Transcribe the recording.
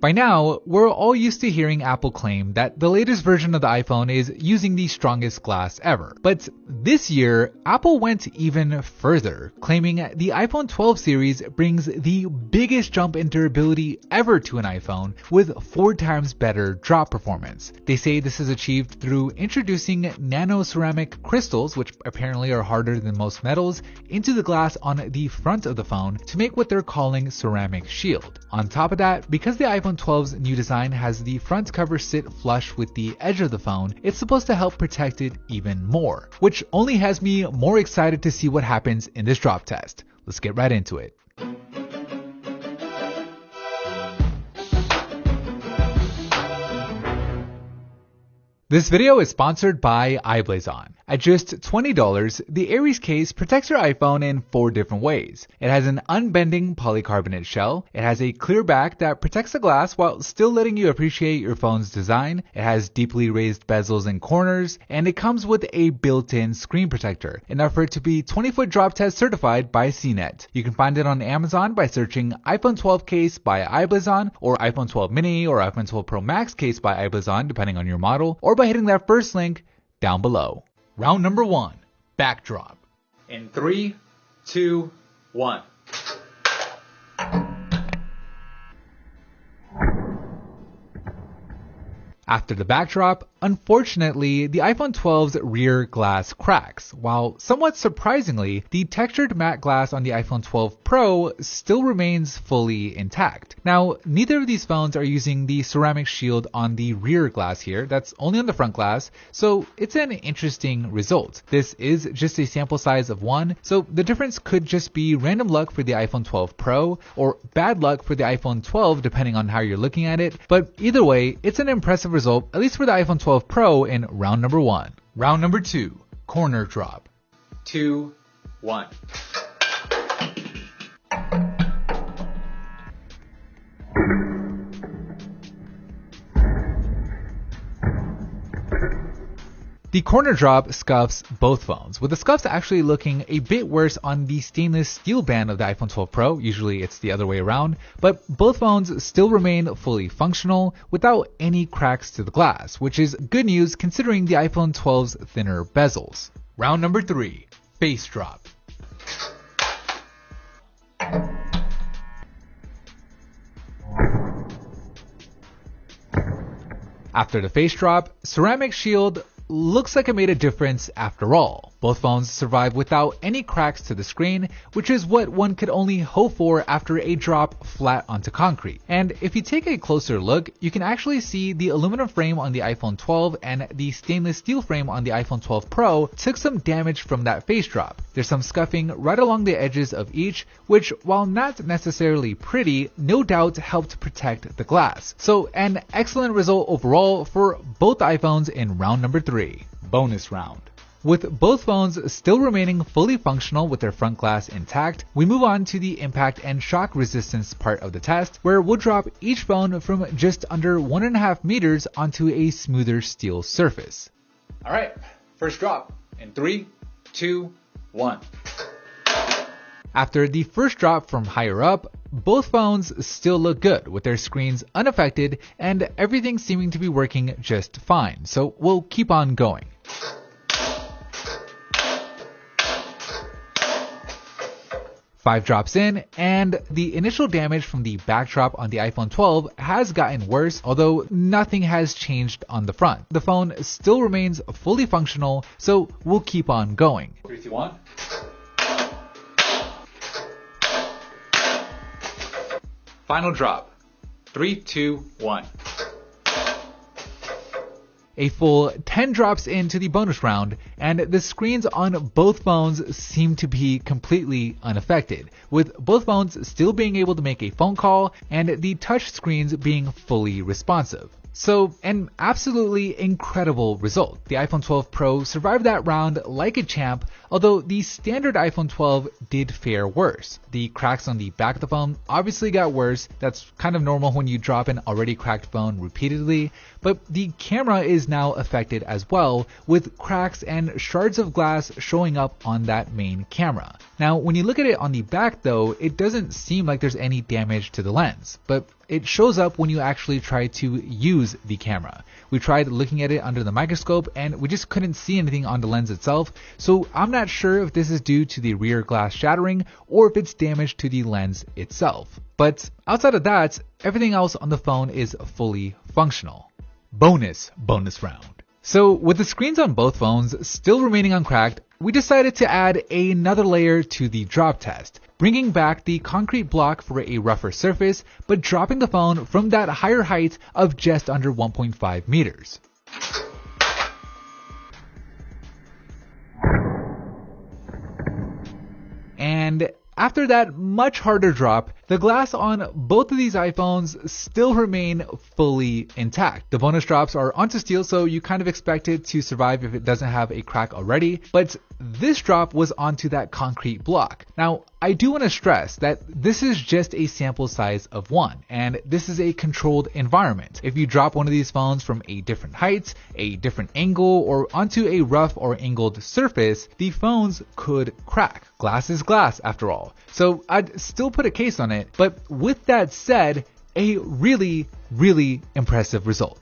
By now, we're all used to hearing Apple claim that the latest version of the iPhone is using the strongest glass ever. But this year, Apple went even further, claiming the iPhone 12 series brings the biggest jump in durability ever to an iPhone with 4 times better drop performance. They say this is achieved through introducing nano-ceramic crystals, which apparently are harder than most metals, into the glass on the front of the phone to make what they're calling ceramic shield. On top of that, because the iPhone 12's new design has the front cover sit flush with the edge of the phone, it's supposed to help protect it even more, which only has me more excited to see what happens in this drop test. Let's get right into it. This video is sponsored by iBlazon. At just $20, the Aries case protects your iPhone in 4 different ways. It has an unbending polycarbonate shell, it has a clear back that protects the glass while still letting you appreciate your phone's design, it has deeply raised bezels and corners, and it comes with a built-in screen protector, enough for it to be 20-foot drop test certified by CNET. You can find it on Amazon by searching iPhone 12 case by iBlazon, or iPhone 12 mini or iPhone 12 Pro Max case by iBlazon depending on your model, or by hitting that first link down below. Round number 1, backdrop. In 3, 2, 1. After the backdrop, unfortunately, the iPhone 12's rear glass cracks, while somewhat surprisingly, the textured matte glass on the iPhone 12 Pro still remains fully intact. Now, neither of these phones are using the ceramic shield on the rear glass here, that's only on the front glass, so it's an interesting result. This is just a sample size of 1, so the difference could just be random luck for the iPhone 12 Pro, or bad luck for the iPhone 12 depending on how you're looking at it, but either way, it's an impressive result, at least for the iPhone 12 Pro in round number 1. Round number 2, corner drop. 2, 1. The corner drop scuffs both phones, with the scuffs actually looking a bit worse on the stainless steel band of the iPhone 12 Pro, usually it's the other way around, but both phones still remain fully functional without any cracks to the glass, which is good news considering the iPhone 12's thinner bezels. Round number 3, face drop. After the face drop, ceramic shield looks like it made a difference after all. Both phones survive without any cracks to the screen, which is what one could only hope for after a drop flat onto concrete. And if you take a closer look, you can actually see the aluminum frame on the iPhone 12 and the stainless steel frame on the iPhone 12 Pro took some damage from that face drop. There's some scuffing right along the edges of each, which, while not necessarily pretty, no doubt helped protect the glass. So an excellent result overall for both iPhones in round number 3. Bonus round. With both phones still remaining fully functional with their front glass intact, we move on to the impact and shock resistance part of the test, where we'll drop each phone from just under 1.5 meters onto a smoother steel surface. Alright, first drop in 3, 2, 1. After the first drop from higher up, both phones still look good with their screens unaffected and everything seeming to be working just fine, so we'll keep on going. Five drops in, and the initial damage from the backdrop on the iPhone 12 has gotten worse, although nothing has changed on the front. The phone still remains fully functional, so we'll keep on going. 3, 2, 1. Final drop. 3, 2, 1. A full 10 drops into the bonus round, and the screens on both phones seem to be completely unaffected, with both phones still being able to make a phone call and the touch screens being fully responsive. So, an absolutely incredible result. The iPhone 12 Pro survived that round like a champ, although the standard iPhone 12 did fare worse. The cracks on the back of the phone obviously got worse. That's kind of normal when you drop an already cracked phone repeatedly, but the camera is now affected as well, with cracks and shards of glass showing up on that main camera. Now, when you look at it on the back though, it doesn't seem like there's any damage to the lens, but it shows up when you actually try to use the camera. We tried looking at it under the microscope and we just couldn't see anything on the lens itself, so I'm not sure if this is due to the rear glass shattering or if it's damage to the lens itself. But outside of that, everything else on the phone is fully functional. Bonus round. So with the screens on both phones still remaining uncracked, we decided to add another layer to the drop test, bringing back the concrete block for a rougher surface, but dropping the phone from that higher height of just under 1.5 meters. And after that much harder drop, the glass on both of these iPhones still remain fully intact. The bonus drops are onto steel, so you kind of expect it to survive if it doesn't have a crack already, but this drop was onto that concrete block. Now, I do want to stress that this is just a sample size of 1, and this is a controlled environment. If you drop one of these phones from a different height, a different angle, or onto a rough or angled surface, the phones could crack. Glass is glass after all. So I'd still put a case on it, but with that said, a really impressive result.